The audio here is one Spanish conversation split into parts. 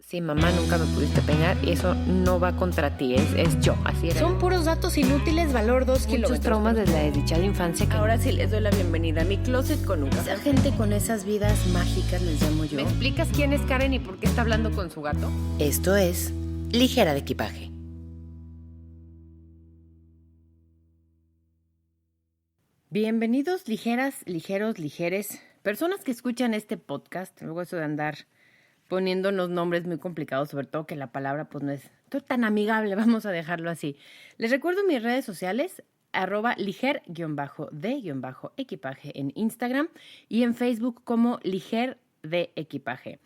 Sí, mamá, nunca me pudiste peinar y eso no va contra ti, es yo, así era. Son puros datos inútiles, valor 2 Muchos kilómetros. traumas desde la desdichada infancia que Ahora sí les doy la bienvenida a mi closet con un café. Esa gente con esas vidas mágicas les llamo yo. ¿Me explicas quién es Karen y por qué está hablando con su gato? Esto es Ligera de Equipaje. Bienvenidos, ligeras, ligeros, ligeres, personas que escuchan este podcast, luego eso de andar poniéndonos nombres muy complicados, sobre todo que la palabra pues no es tan amigable, vamos a dejarlo así. Les recuerdo mis redes sociales, @liger_de_equipaje en Instagram y en Facebook como Liger de Equipaje.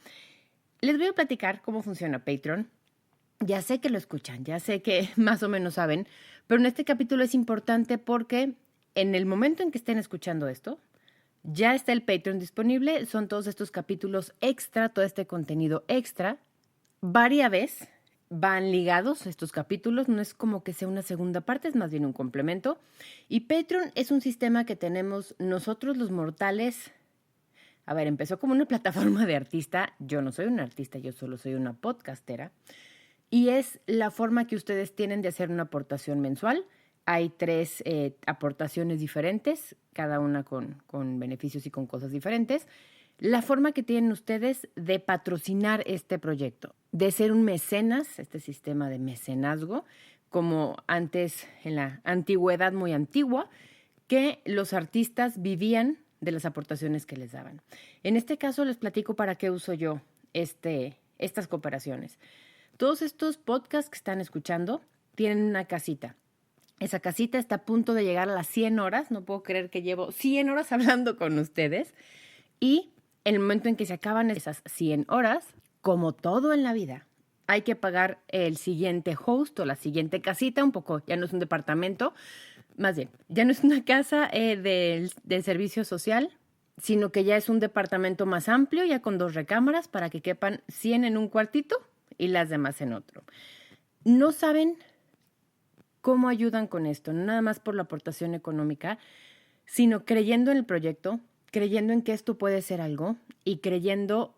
Les voy a platicar cómo funciona Patreon. Ya sé que lo escuchan, ya sé que más o menos saben, pero en este capítulo es importante porque en el momento en que estén escuchando esto, ya está el Patreon disponible, son todos estos capítulos extra, todo este contenido extra. Varias veces van ligados estos capítulos, no es como que sea una segunda parte, es más bien un complemento. Y Patreon es un sistema que tenemos nosotros los mortales. A ver, empezó como una plataforma de artista, yo no soy una artista, yo solo soy una podcastera. Y es la forma que ustedes tienen de hacer una aportación mensual. Hay 3 aportaciones diferentes, cada una con beneficios y con cosas diferentes. La forma que tienen ustedes de patrocinar este proyecto, de ser un mecenas, este sistema de mecenazgo, como antes en la antigüedad muy antigua, que los artistas vivían de las aportaciones que les daban. En este caso les platico para qué uso yo estas cooperaciones. Todos estos podcasts que están escuchando tienen una casita. Esa casita está a punto de llegar a las 100 horas. No puedo creer que llevo 100 horas hablando con ustedes. Y en el momento en que se acaban esas 100 horas, como todo en la vida, hay que pagar el siguiente host o la siguiente casita, un poco, ya no es un departamento, más bien, ya no es una casa de servicio social, sino que ya es un departamento más amplio, ya con 2 recámaras para que quepan 100 en un cuartito y las demás en otro. No saben cómo ayudan con esto, no nada más por la aportación económica, sino creyendo en el proyecto, creyendo en que esto puede ser algo y creyendo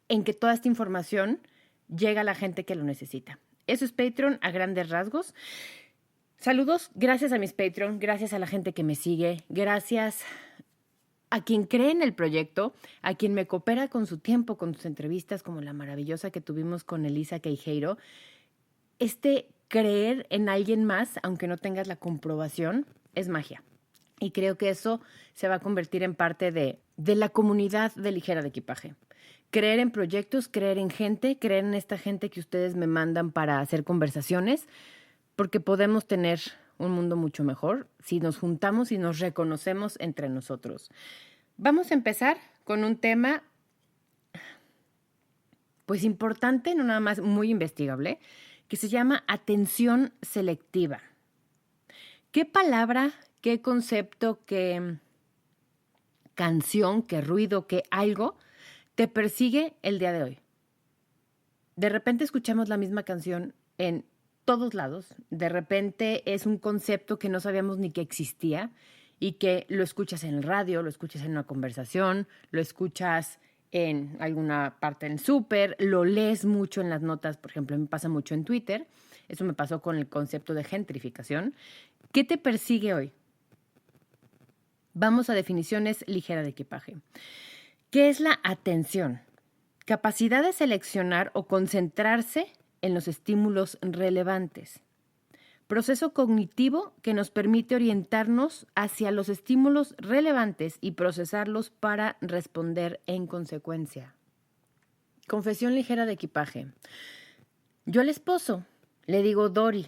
en que toda esta información llega a la gente que lo necesita. Eso es Patreon a grandes rasgos. Saludos, gracias a mis Patreon, gracias a la gente que me sigue, gracias a quien cree en el proyecto, a quien me coopera con su tiempo, con sus entrevistas, como la maravillosa que tuvimos con Elisa Queijeiro. Creer en alguien más, aunque no tengas la comprobación, es magia. Y creo que eso se va a convertir en parte de la comunidad de Ligera de Equipaje. Creer en proyectos, creer en gente, creer en esta gente que ustedes me mandan para hacer conversaciones, porque podemos tener un mundo mucho mejor si nos juntamos y nos reconocemos entre nosotros. Vamos a empezar con un tema, pues importante, no nada más muy investigable, que se llama atención selectiva. ¿Qué palabra, qué concepto, qué canción, qué ruido, qué algo te persigue el día de hoy? De repente escuchamos la misma canción en todos lados. De repente es un concepto que no sabíamos ni que existía y que lo escuchas en el radio, lo escuchas en una conversación, lo escuchas en alguna parte del súper, lo lees mucho en las notas, por ejemplo, me pasa mucho en Twitter, eso me pasó con el concepto de gentrificación. ¿Qué te persigue hoy? Vamos a definiciones Ligera de Equipaje. ¿Qué es la atención? Capacidad de seleccionar o concentrarse en los estímulos relevantes. Proceso cognitivo que nos permite orientarnos hacia los estímulos relevantes y procesarlos para responder en consecuencia. Confesión ligera de equipaje. Yo al esposo le digo Dory.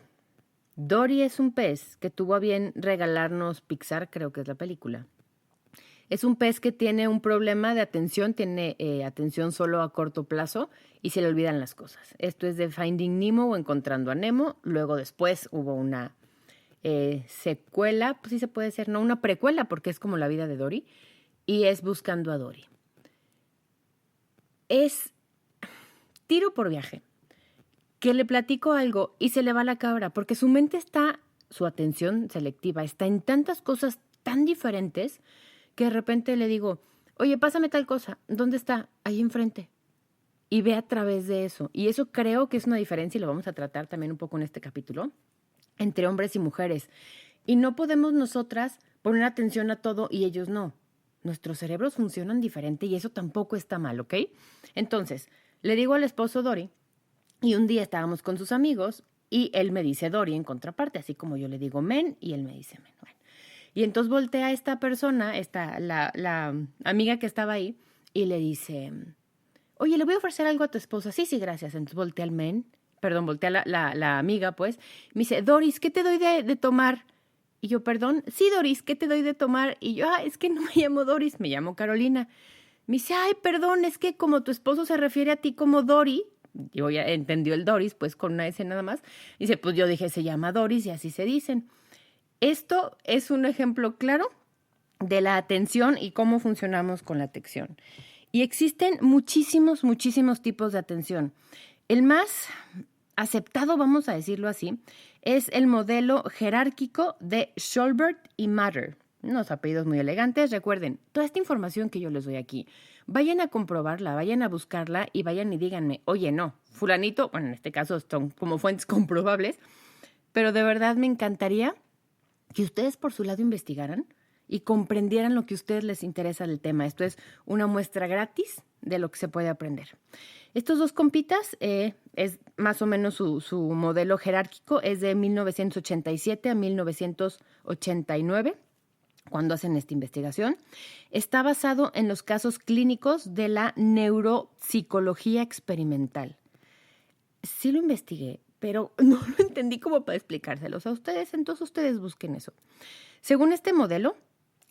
Dory es un pez que tuvo a bien regalarnos Pixar, creo que es la película. Es un pez que tiene un problema de atención, tiene atención solo a corto plazo y se le olvidan las cosas. Esto es de Finding Nemo o Encontrando a Nemo. Luego después hubo una secuela, pues sí se puede decir, no una precuela porque es como la vida de Dory y es Buscando a Dory. Es tiro por viaje, que le platico algo y se le va la cabra porque su mente está, su atención selectiva está en tantas cosas tan diferentes que de repente le digo, oye, pásame tal cosa. ¿Dónde está? Ahí enfrente. y ve a través de eso. Y eso creo que es una diferencia, y lo vamos a tratar también un poco en este capítulo, entre hombres y mujeres. Y no podemos nosotras poner atención a todo y ellos no. Nuestros cerebros funcionan diferente y eso tampoco está mal, ¿ok? Entonces, le digo al esposo Dori, y un día estábamos con sus amigos y él me dice Dori en contraparte, así como yo le digo men y él me dice men. Bueno. Y entonces voltea a esta persona, la amiga que estaba ahí, y le dice, oye, le voy a ofrecer algo a tu esposa. Sí, sí, gracias. Entonces voltea al men, voltea la amiga, pues, me dice, Doris, ¿qué te doy de tomar? Y yo, perdón, sí, Doris, ¿qué te doy de tomar? Y yo, es que no me llamo Doris, me llamo Carolina. Me dice, ay, perdón, es que como tu esposo se refiere a ti como Dori, yo ya entendió el Doris, pues con una S nada más. Dice, pues yo dije, se llama Doris y así se dicen. Esto es un ejemplo claro de la atención y cómo funcionamos con la atención. Y existen muchísimos tipos de atención. El más aceptado, vamos a decirlo así, es el modelo jerárquico de Scholbert y Matter. Unos apellidos muy elegantes. Recuerden, toda esta información que yo les doy aquí, vayan a comprobarla, vayan a buscarla y vayan y díganme, oye, no, fulanito, bueno, en este caso son como fuentes comprobables, pero de verdad me encantaría que ustedes por su lado investigaran y comprendieran lo que a ustedes les interesa del tema. Esto es una muestra gratis de lo que se puede aprender. Estos dos compitas, es más o menos su modelo jerárquico, es de 1987 a 1989, cuando hacen esta investigación. Está basado en los casos clínicos de la neuropsicología experimental. Sí lo investigué, pero no lo entendí como para explicárselos a ustedes, entonces ustedes busquen eso. Según este modelo,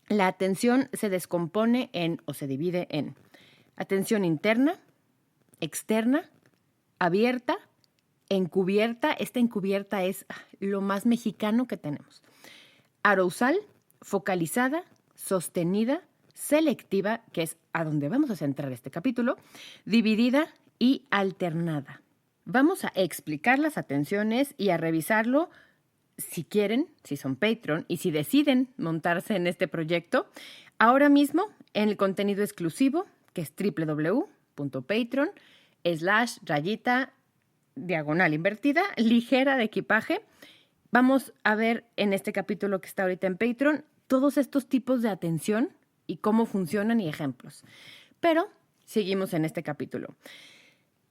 la atención se descompone o se divide en atención interna, externa, abierta, encubierta. Esta encubierta es lo más mexicano que tenemos. Arousal, focalizada, sostenida, selectiva, que es a donde vamos a centrar este capítulo, dividida y alternada. Vamos a explicar las atenciones y a revisarlo si quieren, si son Patreon y si deciden montarse en este proyecto, ahora mismo en el contenido exclusivo, que es www.patreon//diagonal-invertida, ligera de equipaje. Vamos a ver en este capítulo que está ahorita en Patreon todos estos tipos de atención y cómo funcionan y ejemplos. Pero seguimos en este capítulo.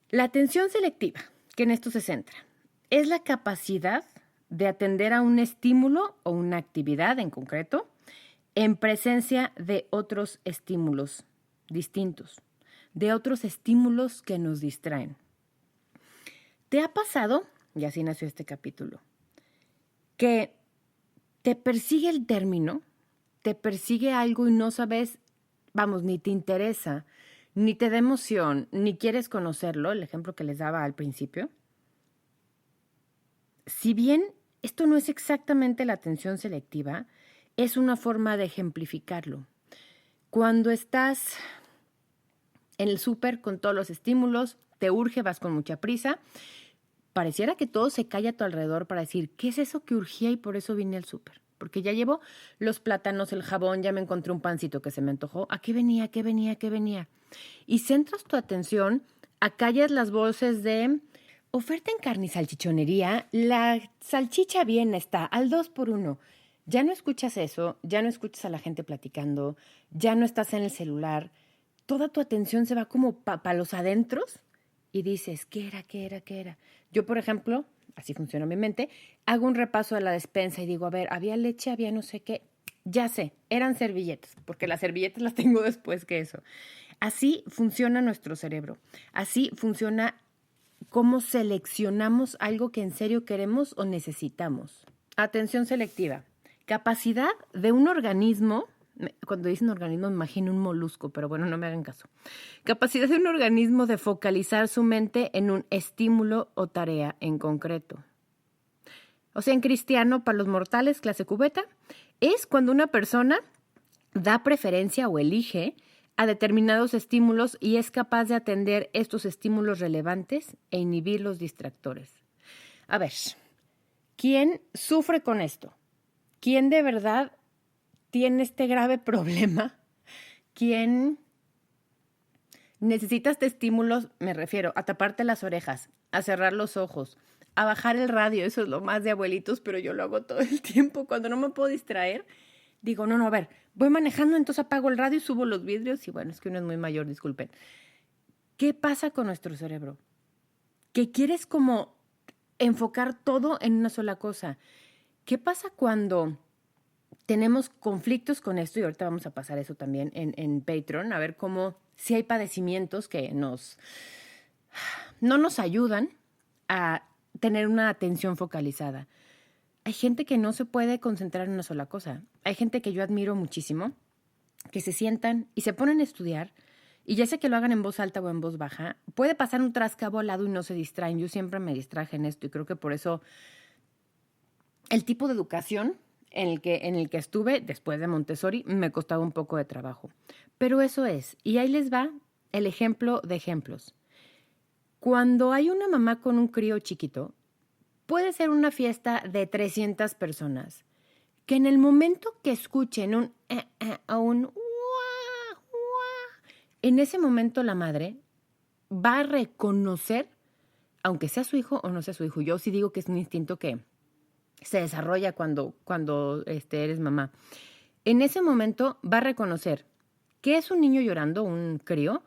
La atención selectiva, que en esto se centra, es la capacidad de atender a un estímulo o una actividad en concreto en presencia de otros estímulos distintos, de otros estímulos que nos distraen. ¿Te ha pasado, y así nació este capítulo, que te persigue el término, te persigue algo y no sabes, ni te interesa, ni te da emoción, ni quieres conocerlo, el ejemplo que les daba al principio? Si bien esto no es exactamente la atención selectiva, es una forma de ejemplificarlo. Cuando estás en el súper con todos los estímulos, te urge, vas con mucha prisa, pareciera que todo se calla a tu alrededor para decir, ¿qué es eso que urgía y por eso vine al súper? Porque ya llevo los plátanos, el jabón, ya me encontré un pancito que se me antojó. ¿A qué venía? ¿Qué venía? ¿Qué venía? Y centras tu atención, acallas las voces de oferta en carne y salchichonería, la salchicha bien está, al 2x1. Ya no escuchas eso, ya no escuchas a la gente platicando, ya no estás en el celular. Toda tu atención se va como para los adentros y dices, ¿qué era? Yo, por ejemplo, así funciona mi mente, hago un repaso de la despensa y digo, a ver, había leche, había no sé qué. Ya sé, eran servilletas, porque las servilletas las tengo después que eso. Así funciona nuestro cerebro. Así funciona cómo seleccionamos algo que en serio queremos o necesitamos. Atención selectiva. Capacidad de un organismo, cuando dicen organismo me imagino un molusco, pero bueno, no me hagan caso. Capacidad de un organismo de focalizar su mente en un estímulo o tarea en concreto. O sea, en cristiano, para los mortales, clase cubeta, es cuando una persona da preferencia o elige a determinados estímulos y es capaz de atender estos estímulos relevantes e inhibir los distractores. A ver, ¿quién sufre con esto? ¿Quién de verdad tiene este grave problema? ¿Quién Necesitas de estímulos, me refiero, a taparte las orejas, a cerrar los ojos, a bajar el radio. Eso es lo más de abuelitos, pero yo lo hago todo el tiempo. Cuando no me puedo distraer, digo, no, a ver, voy manejando, entonces apago el radio y subo los vidrios. Y bueno, es que uno es muy mayor, disculpen. ¿Qué pasa con nuestro cerebro? Que quieres como enfocar todo en una sola cosa. ¿Qué pasa cuando tenemos conflictos con esto? Y ahorita vamos a pasar eso también en Patreon, a ver cómo si hay padecimientos que no nos ayudan a tener una atención focalizada. Hay gente que no se puede concentrar en una sola cosa. Hay gente que yo admiro muchísimo, que se sientan y se ponen a estudiar, y ya sea que lo hagan en voz alta o en voz baja, puede pasar un trascabo al lado y no se distraen. Yo siempre me distraje en esto y creo que por eso el tipo de educación en el que estuve después de Montessori me costaba un poco de trabajo. Pero eso es. Y ahí les va el ejemplo de ejemplos. Cuando hay una mamá con un crío chiquito, puede ser una fiesta de 300 personas, que en el momento que escuchen un o un en ese momento la madre va a reconocer, aunque sea su hijo o no sea su hijo. Yo sí digo que es un instinto que se desarrolla cuando eres mamá. En ese momento va a reconocer que es un niño llorando, un crío,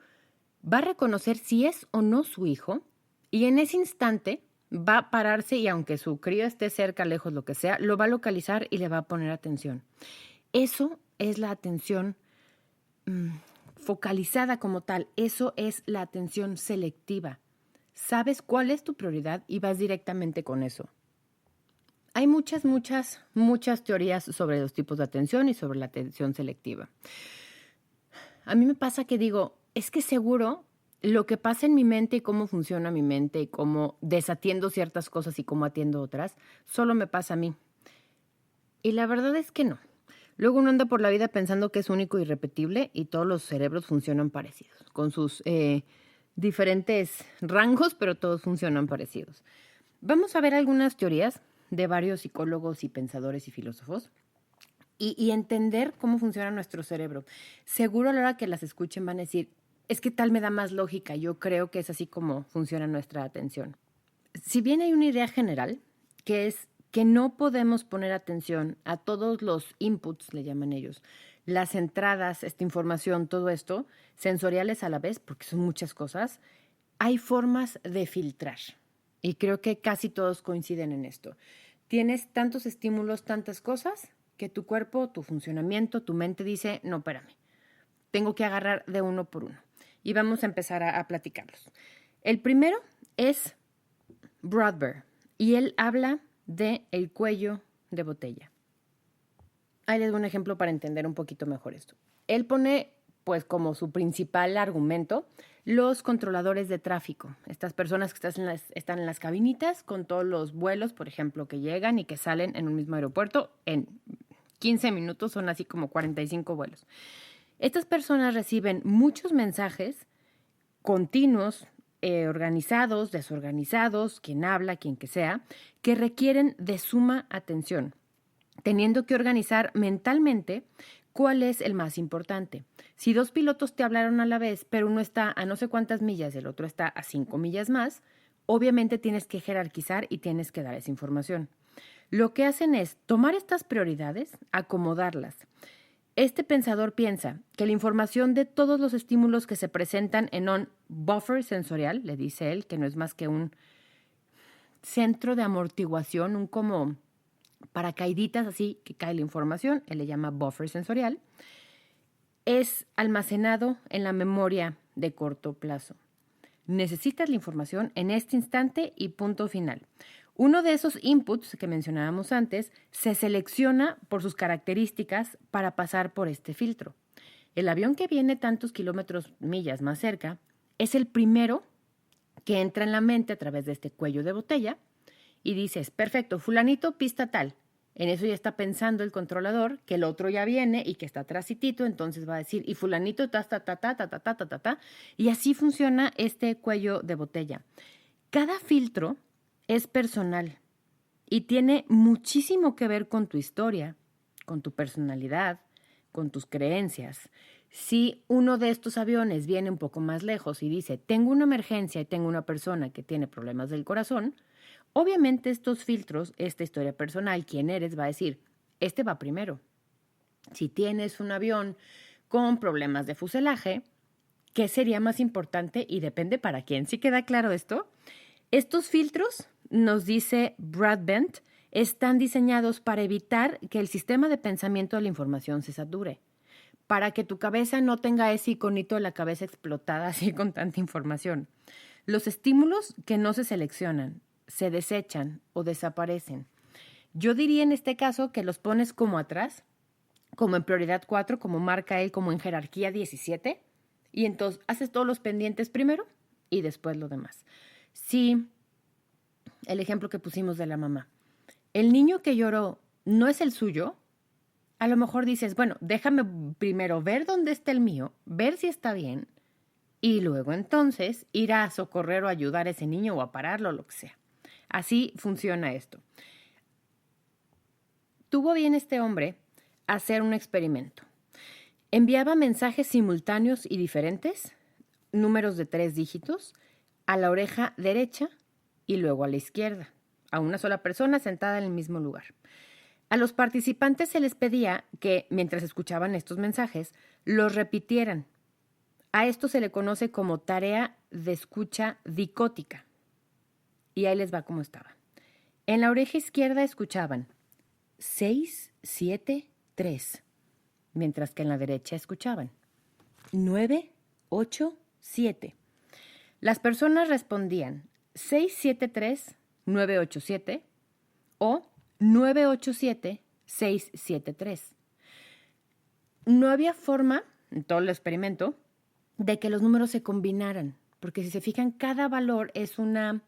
va a reconocer si es o no su hijo, y en ese instante va a pararse y aunque su crío esté cerca, lejos, lo que sea, lo va a localizar y le va a poner atención. Eso es la atención focalizada como tal. Eso es la atención selectiva. Sabes cuál es tu prioridad y vas directamente con eso. Hay muchas teorías sobre los tipos de atención y sobre la atención selectiva. A mí me pasa que digo, es que seguro lo que pasa en mi mente y cómo funciona mi mente y cómo desatiendo ciertas cosas y cómo atiendo otras, solo me pasa a mí. Y la verdad es que no. Luego uno anda por la vida pensando que es único y irrepetible y todos los cerebros funcionan parecidos, con sus diferentes rangos, pero todos funcionan parecidos. Vamos a ver algunas teorías de varios psicólogos y pensadores y filósofos y entender cómo funciona nuestro cerebro. Seguro a la hora que las escuchen van a decir, es que tal me da más lógica, yo creo que es así como funciona nuestra atención. Si bien hay una idea general, que es que no podemos poner atención a todos los inputs, le llaman ellos, las entradas, esta información, todo esto, sensoriales a la vez, porque son muchas cosas, hay formas de filtrar. Y creo que casi todos coinciden en esto. Tienes tantos estímulos, tantas cosas, que tu cuerpo, tu funcionamiento, tu mente dice, no, espérame, tengo que agarrar de uno por uno. Y vamos a empezar a platicarlos. El primero es Brodber, y él habla de el cuello de botella. Ahí les doy un ejemplo para entender un poquito mejor esto. Él pone, pues, como su principal argumento, los controladores de tráfico. Estas personas que están en las cabinitas con todos los vuelos, por ejemplo, que llegan y que salen en un mismo aeropuerto. En 15 minutos son así como 45 vuelos. Estas personas reciben muchos mensajes continuos, organizados, desorganizados, quien habla, quien que sea, que requieren de suma atención, teniendo que organizar mentalmente cuál es el más importante. Si dos pilotos te hablaron a la vez, pero uno está a no sé cuántas millas y el otro está a 5 millas más, obviamente tienes que jerarquizar y tienes que dar esa información. Lo que hacen es tomar estas prioridades, acomodarlas. Este pensador piensa que la información de todos los estímulos que se presentan en un buffer sensorial, le dice él, que no es más que un centro de amortiguación, un como paracaíditas así que cae la información, él le llama buffer sensorial, es almacenado en la memoria de corto plazo. Necesitas la información en este instante y punto final. Uno de esos inputs que mencionábamos antes se selecciona por sus características para pasar por este filtro. El avión que viene tantos kilómetros, millas más cerca, es el primero que entra en la mente a través de este cuello de botella y dices, perfecto, fulanito, pista tal. En eso ya está pensando el controlador que el otro ya viene y que está atrásitito, entonces va a decir, y fulanito, ta. Y así funciona este cuello de botella. Cada filtro es personal y tiene muchísimo que ver con tu historia, con tu personalidad, con tus creencias. Si uno de estos aviones viene un poco más lejos y dice, tengo una emergencia y tengo una persona que tiene problemas del corazón, obviamente estos filtros, esta historia personal, quién eres, va a decir, este va primero. Si tienes un avión con problemas de fuselaje, ¿qué sería más importante? Y depende para quién. ¿Sí queda claro esto? Estos filtros, nos dice Brad Bent, están diseñados para evitar que el sistema de pensamiento de la información se sature, para que tu cabeza no tenga ese iconito de la cabeza explotada así con tanta información. Los estímulos que no se seleccionan, se desechan o desaparecen. Yo diría en este caso que los pones como atrás, como en prioridad 4, como marca él, como en jerarquía 17, y entonces haces todos los pendientes primero y después lo demás. Sí, el ejemplo que pusimos de la mamá. El niño que lloró no es el suyo. A lo mejor dices, bueno, déjame primero ver dónde está el mío, ver si está bien, y luego entonces ir a socorrer o ayudar a ese niño o a pararlo o lo que sea. Así funciona esto. Tuvo bien este hombre hacer un experimento. Enviaba mensajes simultáneos y diferentes, números de 3 dígitos, a la oreja derecha y luego a la izquierda, a una sola persona sentada en el mismo lugar. A los participantes se les pedía que, mientras escuchaban estos mensajes, los repitieran. A esto se le conoce como tarea de escucha dicótica. Y ahí les va cómo estaba. En la oreja izquierda escuchaban 6, 7, 3, mientras que en la derecha escuchaban 9, 8, 7. Las personas respondían 6, 7, 3, 9, 8, 7 o 9, 8, 7, 6, 7, 3. No había forma, en todo el experimento, de que los números se combinaran, porque si se fijan, cada valor es una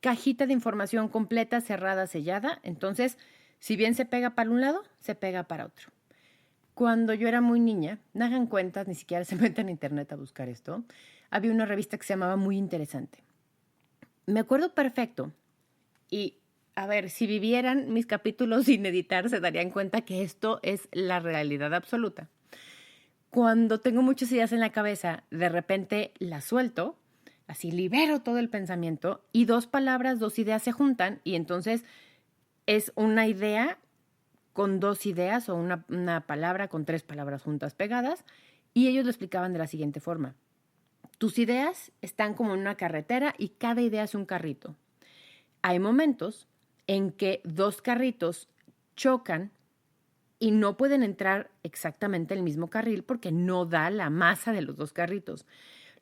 cajita de información completa, cerrada, sellada. Entonces, si bien se pega para un lado, se pega para otro. Cuando yo era muy niña, no hagan cuentas, ni siquiera se metan en internet a buscar esto, había una revista que se llamaba Muy Interesante. Me acuerdo perfecto, y a ver, si vivieran mis capítulos sin editar, se darían cuenta que esto es la realidad absoluta. Cuando tengo muchas ideas en la cabeza, de repente las suelto, así libero todo el pensamiento y 2 palabras, 2 ideas se juntan y entonces es una idea con 2 ideas o una palabra con 3 palabras juntas pegadas y ellos lo explicaban de la siguiente forma. Tus ideas están como en una carretera y cada idea es un carrito. Hay momentos en que 2 carritos chocan y no pueden entrar exactamente en el mismo carril porque no da la masa de los 2 carritos.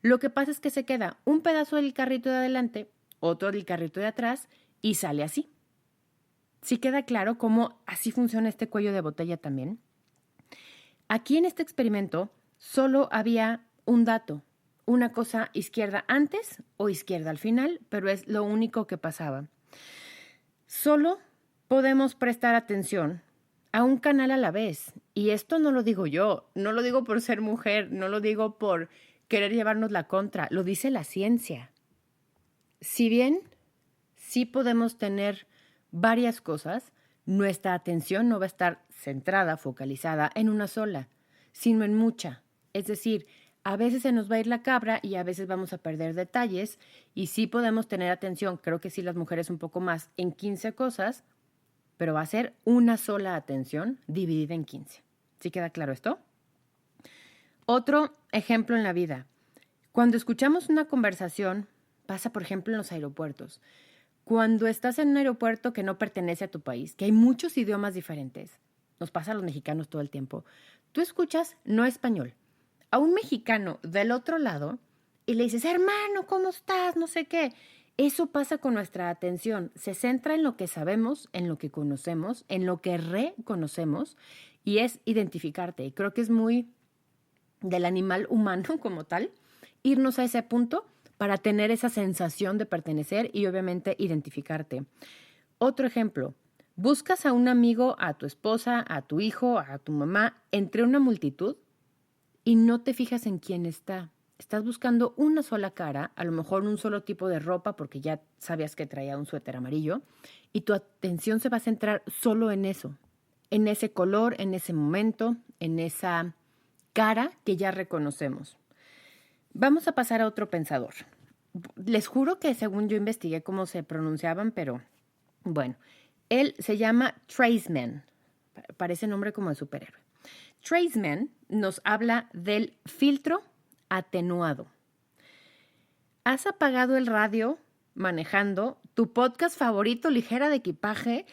Lo que pasa es que se queda un pedazo del carrito de adelante, otro del carrito de atrás y sale así. ¿Sí queda claro cómo así funciona este cuello de botella también? Aquí en este experimento solo había un dato, una cosa izquierda antes o izquierda al final, pero es lo único que pasaba. Solo podemos prestar atención a un canal a la vez. Y esto no lo digo yo, no lo digo por ser mujer, no lo digo por querer llevarnos la contra, lo dice la ciencia. Si bien sí podemos tener varias cosas, nuestra atención no va a estar centrada, focalizada en una sola, sino en mucha. Es decir, a veces se nos va a ir la cabra y a veces vamos a perder detalles y sí podemos tener atención, creo que sí las mujeres un poco más, en 15 cosas, pero va a ser una sola atención dividida en 15. ¿Sí queda claro esto? Otro ejemplo en la vida. Cuando escuchamos una conversación, pasa por ejemplo en los aeropuertos. Cuando estás en un aeropuerto que no pertenece a tu país, que hay muchos idiomas diferentes, nos pasa a los mexicanos todo el tiempo, tú escuchas no español a un mexicano del otro lado y le dices, hermano, ¿cómo estás? No sé qué. Eso pasa con nuestra atención. Se centra en lo que sabemos, en lo que conocemos, en lo que reconocemos y es identificarte. Y creo que es muy del animal humano como tal, irnos a ese punto para tener esa sensación de pertenecer y obviamente identificarte. Otro ejemplo, buscas a un amigo, a tu esposa, a tu hijo, a tu mamá, entre una multitud y no te fijas en quién está. Estás buscando una sola cara, a lo mejor un solo tipo de ropa porque ya sabías que traía un suéter amarillo y tu atención se va a centrar solo en eso, en ese color, en ese momento, en esa cara que ya reconocemos. Vamos a pasar a otro pensador. Les juro que según yo investigué cómo se pronunciaban, pero bueno, él se llama Treisman. Parece nombre como de superhéroe. Treisman nos habla del filtro atenuado. ¿Has apagado el radio manejando tu podcast favorito, Ligera de Equipaje,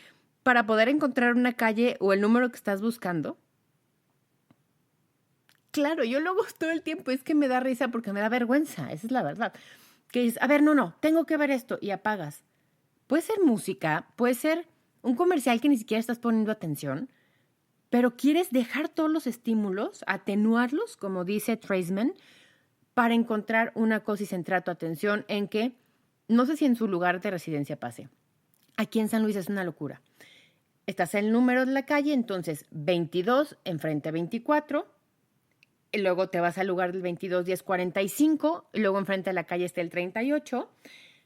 para poder encontrar una calle o el número que estás buscando? Claro, yo lo hago todo el tiempo, es que me da risa porque me da vergüenza, esa es la verdad. Que dices, a ver, no, tengo que ver esto y apagas. Puede ser música, puede ser un comercial que ni siquiera estás poniendo atención, pero quieres dejar todos los estímulos, atenuarlos, como dice Treisman, para encontrar una cosa y centrar tu atención en que, no sé si en su lugar de residencia pase. Aquí en San Luis es una locura. Estás en el número de la calle, entonces 22 enfrente a 24, y luego te vas al lugar del 22, 10, 45, y luego enfrente de la calle está el 38.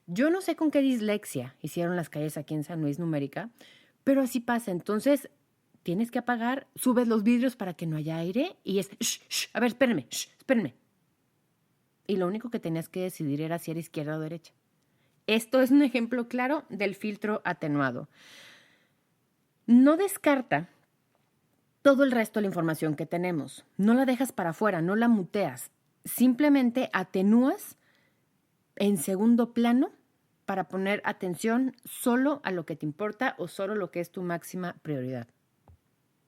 Yo no sé con qué dislexia hicieron las calles aquí en San Luis numérica, pero así pasa. Entonces, tienes que apagar, subes los vidrios para que no haya aire y es, a ver, espérenme. Y lo único que tenías que decidir era si era izquierda o derecha. Esto es un ejemplo claro del filtro atenuado. No descarta todo el resto de la información que tenemos. No la dejas para afuera, no la muteas. Simplemente atenúas en segundo plano para poner atención solo a lo que te importa o solo lo que es tu máxima prioridad.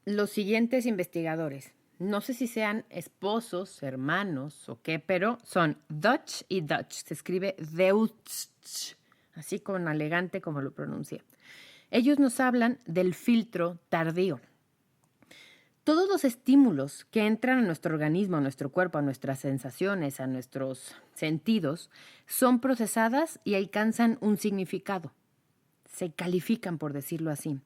Los siguientes investigadores, no sé si sean esposos, hermanos o qué, pero son Dutch y Dutch. Se escribe Deutsch, así con elegante como lo pronuncia. Ellos nos hablan del filtro tardío. Todos los estímulos que entran a nuestro organismo, a nuestro cuerpo, a nuestras sensaciones, a nuestros sentidos, son procesadas y alcanzan un significado. Se califican, por decirlo así.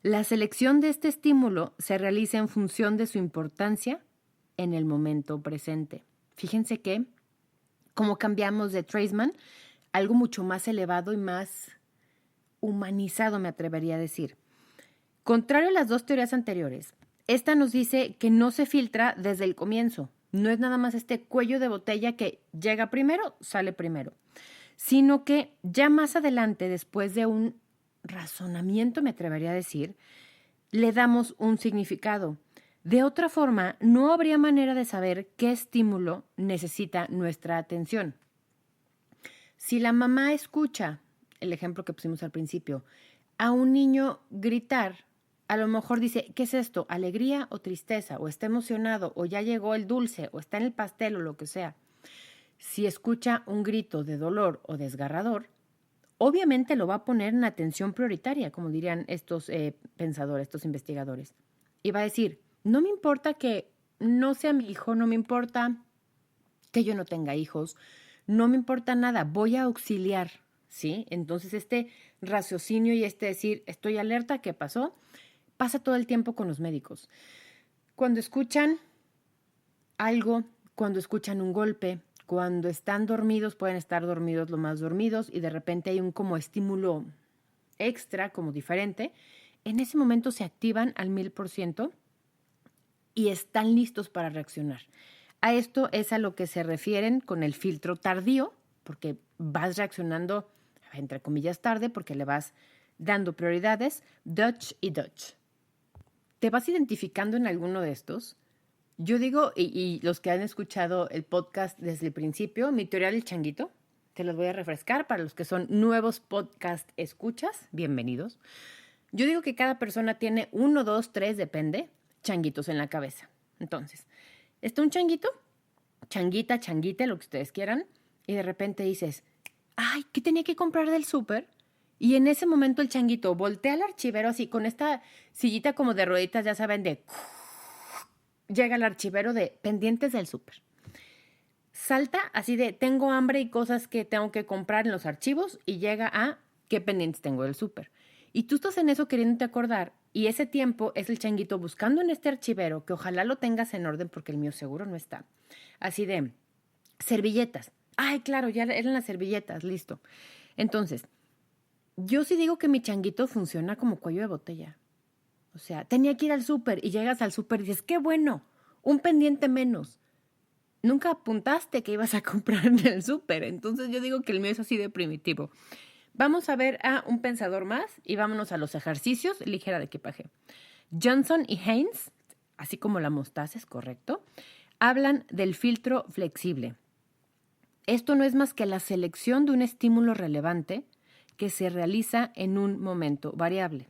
La selección de este estímulo se realiza en función de su importancia en el momento presente. Fíjense que, como cambiamos de Treisman, algo mucho más elevado y más humanizado, me atrevería a decir. Contrario a las dos teorías anteriores, esta nos dice que no se filtra desde el comienzo. No es nada más este cuello de botella que llega primero, sale primero, sino que ya más adelante, después de un razonamiento, me atrevería a decir, le damos un significado. De otra forma, no habría manera de saber qué estímulo necesita nuestra atención. Si la mamá escucha, el ejemplo que pusimos al principio, a un niño gritar, a lo mejor dice, ¿qué es esto? ¿Alegría o tristeza? ¿O está emocionado? ¿O ya llegó el dulce? ¿O está en el pastel? O lo que sea. Si escucha un grito de dolor o desgarrador, obviamente lo va a poner en atención prioritaria, como dirían estos pensadores, estos investigadores. Y va a decir, no me importa que no sea mi hijo, no me importa que yo no tenga hijos, no me importa nada, voy a auxiliar, ¿sí? Entonces este raciocinio y decir, estoy alerta, ¿qué pasó? Pasa todo el tiempo con los médicos. Cuando escuchan algo, cuando escuchan un golpe, cuando están dormidos, pueden estar dormidos lo más dormidos y de repente hay un como estímulo extra, como diferente, en ese momento se activan al 1000% y están listos para reaccionar. A esto es a lo que se refieren con el filtro tardío, porque vas reaccionando, entre comillas, tarde, porque le vas dando prioridades, Dutch y Dutch. ¿Te vas identificando en alguno de estos? Yo digo, y los que han escuchado el podcast desde el principio, mi teoría del changuito, te los voy a refrescar para los que son nuevos podcast escuchas, bienvenidos. Yo digo que cada persona tiene 1, 2, 3, depende, changuitos en la cabeza. Entonces, está un changuito, changuita, changuite, lo que ustedes quieran, y de repente dices, ay, ¿qué tenía que comprar del súper? Y en ese momento el changuito voltea al archivero así, con esta sillita como de rueditas, ya saben, llega al archivero de pendientes del súper. Salta así de, tengo hambre y cosas que tengo que comprar en los archivos, y llega a, ¿qué pendientes tengo del súper? Y tú estás en eso queriéndote acordar, y ese tiempo es el changuito buscando en este archivero, que ojalá lo tengas en orden porque el mío seguro no está. Así de, servilletas. Ay, claro, ya eran las servilletas, listo. Entonces, yo sí digo que mi changuito funciona como cuello de botella. O sea, tenía que ir al súper y llegas al súper y dices, ¡qué bueno! un pendiente menos. Nunca apuntaste que ibas a comprar en el súper. Entonces yo digo que el mío es así de primitivo. Vamos a ver a un pensador más y vámonos a los ejercicios ligera de equipaje. Johnson y Haynes, así como la mostaza, es correcto, hablan del filtro flexible. Esto no es más que la selección de un estímulo relevante que se realiza en un momento variable.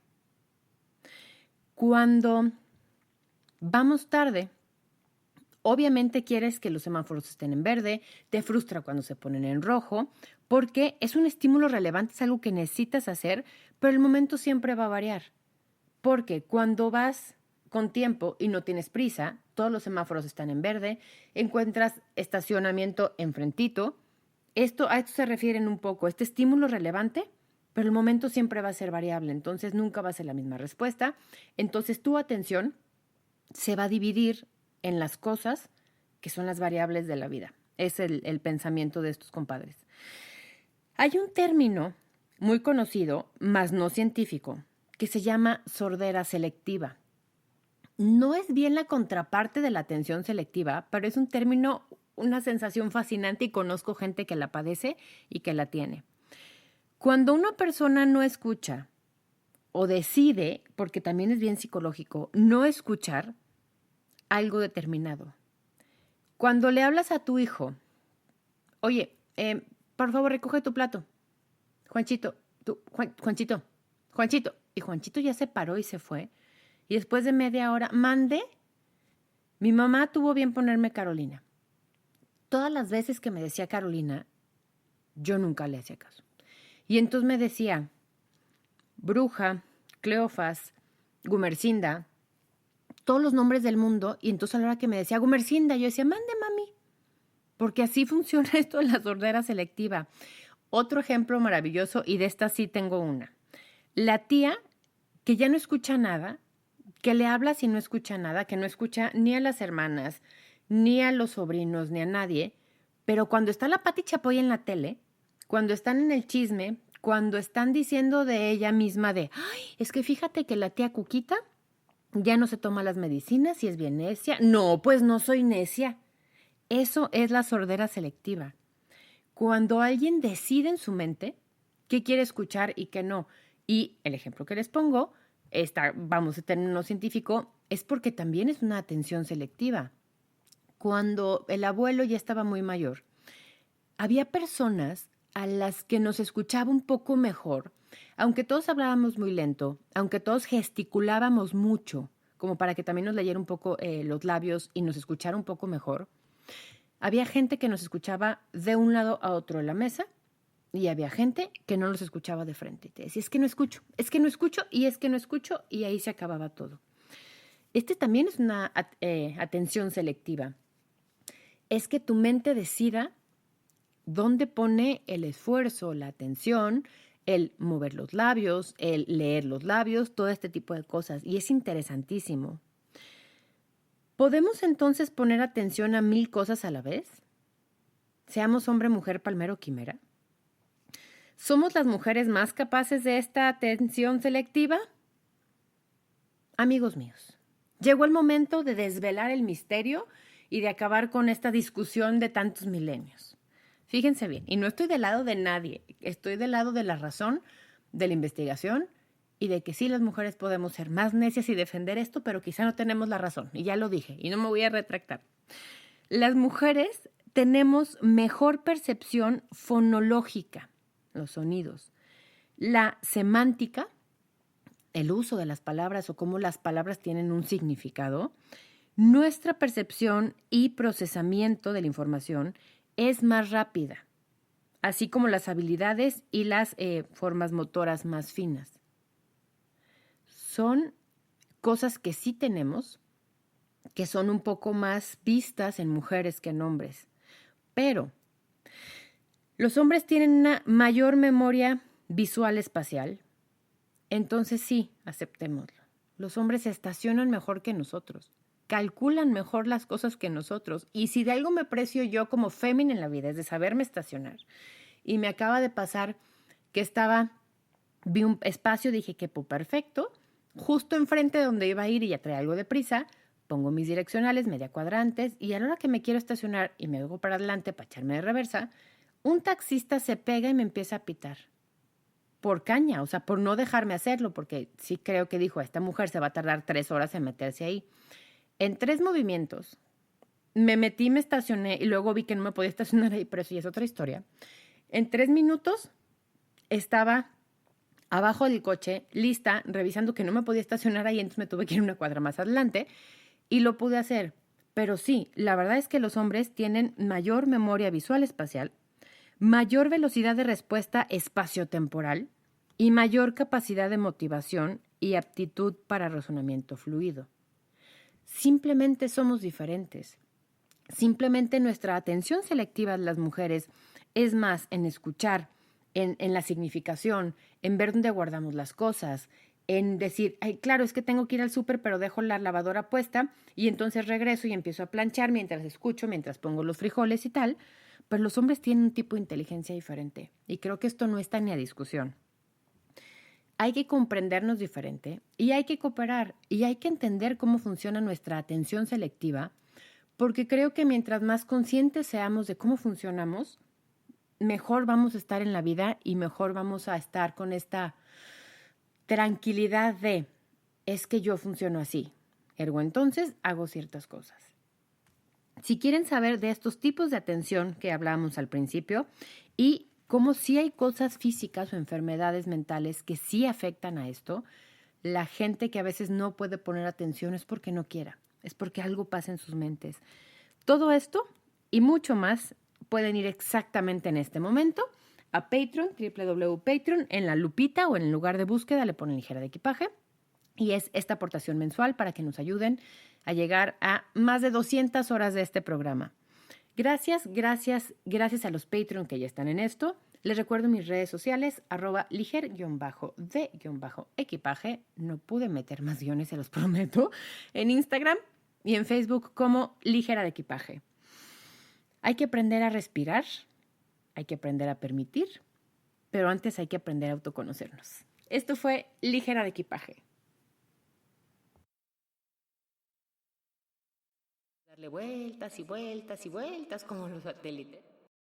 Cuando vamos tarde, obviamente quieres que los semáforos estén en verde, te frustra cuando se ponen en rojo, porque es un estímulo relevante, es algo que necesitas hacer, pero el momento siempre va a variar. Porque cuando vas con tiempo y no tienes prisa, todos los semáforos están en verde, encuentras estacionamiento enfrentito. A esto se refieren un poco, este estímulo relevante, pero el momento siempre va a ser variable, entonces nunca va a ser la misma respuesta. Entonces tu atención se va a dividir en las cosas que son las variables de la vida. Es el pensamiento de estos compadres. Hay un término muy conocido, mas no científico, que se llama sordera selectiva. No es bien la contraparte de la atención selectiva, pero es un término, una sensación fascinante y conozco gente que la padece y que la tiene. Cuando una persona no escucha o decide, porque también es bien psicológico, no escuchar algo determinado. Cuando le hablas a tu hijo, oye, por favor recoge tu plato. Juanchito, Juanchito. Y Juanchito ya se paró y se fue. Y después de media hora, mandé. Mi mamá tuvo bien ponerme Carolina. Todas las veces que me decía Carolina, yo nunca le hacía caso. Y entonces me decía Bruja, Cleofas, Gumercinda, todos los nombres del mundo. Y entonces a la hora que me decía Gumercinda, yo decía, mande, mami. Porque así funciona esto de la sordera selectiva. Otro ejemplo maravilloso, y de esta sí tengo una. La tía que ya no escucha nada, que le hablas y no escucha nada, que no escucha ni a las hermanas, ni a los sobrinos, ni a nadie, pero cuando está la Pati Chapoy en la tele, cuando están en el chisme, cuando están diciendo de ella misma de, ay, es que fíjate que la tía Cuquita ya no se toma las medicinas y es bien necia. No, pues no soy necia. Eso es la sordera selectiva. Cuando alguien decide en su mente qué quiere escuchar y qué no. Y el ejemplo que les pongo, vamos a término científico, es porque también es una atención selectiva. Cuando el abuelo ya estaba muy mayor, había personas a las que nos escuchaba un poco mejor, aunque todos hablábamos muy lento, aunque todos gesticulábamos mucho, como para que también nos leyera un poco los labios y nos escuchara un poco mejor. Había gente que nos escuchaba de un lado a otro de la mesa y había gente que no los escuchaba de frente. Y te decía, es que no escucho y ahí se acababa todo. También es una atención selectiva. Es que tu mente decida dónde pone el esfuerzo, la atención, el mover los labios, el leer los labios, todo este tipo de cosas. Y es interesantísimo. ¿Podemos entonces poner atención a 1000 cosas a la vez? Seamos hombre, mujer, palmero, quimera. ¿Somos las mujeres más capaces de esta atención selectiva? Amigos míos, llegó el momento de desvelar el misterio y de acabar con esta discusión de tantos milenios. Fíjense bien, y no estoy del lado de nadie, estoy del lado de la razón, de la investigación y de que sí las mujeres podemos ser más necias y defender esto, pero quizá no tenemos la razón, y ya lo dije, y no me voy a retractar. Las mujeres tenemos mejor percepción fonológica, los sonidos, la semántica, el uso de las palabras o cómo las palabras tienen un significado. Nuestra percepción y procesamiento de la información es más rápida, así como las habilidades y las formas motoras más finas. Son cosas que sí tenemos, que son un poco más vistas en mujeres que en hombres. Pero los hombres tienen una mayor memoria visual espacial. Entonces sí, aceptémoslo. Los hombres se estacionan mejor que nosotros. Calculan mejor las cosas que nosotros. Y si de algo me precio yo como fémina en la vida es de saberme estacionar. Y me acaba de pasar que vi un espacio, dije que perfecto, justo enfrente de donde iba a ir y ya traía algo de prisa, pongo mis direccionales, media cuadrantes, y a la hora que me quiero estacionar y me vengo para adelante para echarme de reversa, un taxista se pega y me empieza a pitar. Por caña, o sea, por no dejarme hacerlo, porque sí creo que dijo, esta mujer se va a tardar 3 horas en meterse ahí. En 3 movimientos, me metí, me estacioné y luego vi que no me podía estacionar ahí, pero eso ya es otra historia. En 3 minutos estaba abajo del coche, lista, revisando que no me podía estacionar ahí, entonces me tuve que ir una cuadra más adelante y lo pude hacer. Pero sí, la verdad es que los hombres tienen mayor memoria visual espacial, mayor velocidad de respuesta espaciotemporal y mayor capacidad de motivación y aptitud para razonamiento fluido. Simplemente somos diferentes. Simplemente nuestra atención selectiva de las mujeres es más en escuchar, en la significación, en ver dónde guardamos las cosas, en decir, ay, claro, es que tengo que ir al súper, pero dejo la lavadora puesta y entonces regreso y empiezo a planchar mientras escucho, mientras pongo los frijoles y tal. Pero los hombres tienen un tipo de inteligencia diferente y creo que esto no está ni a discusión. Hay que comprendernos diferente y hay que cooperar y hay que entender cómo funciona nuestra atención selectiva, porque creo que mientras más conscientes seamos de cómo funcionamos, mejor vamos a estar en la vida y mejor vamos a estar con esta tranquilidad de, es que yo funciono así, ergo entonces hago ciertas cosas. Si quieren saber de estos tipos de atención que hablábamos al principio y cómo sí hay cosas físicas o enfermedades mentales que sí afectan a esto, la gente que a veces no puede poner atención es porque no quiera, es porque algo pasa en sus mentes. Todo esto y mucho más pueden ir exactamente en este momento a Patreon, www.patreon, en la lupita o en el lugar de búsqueda le ponen ligera de equipaje. Y es esta aportación mensual para que nos ayuden a llegar a más de 200 horas de este programa. Gracias a los Patreon que ya están en esto. Les recuerdo mis redes sociales, @liger_de_equipaje. No pude meter más guiones, se los prometo. En Instagram y en Facebook como Ligera de Equipaje. Hay que aprender a respirar, hay que aprender a permitir, pero antes hay que aprender a autoconocernos. Esto fue Ligera de Equipaje. Darle vueltas y vueltas y vueltas como los satélites.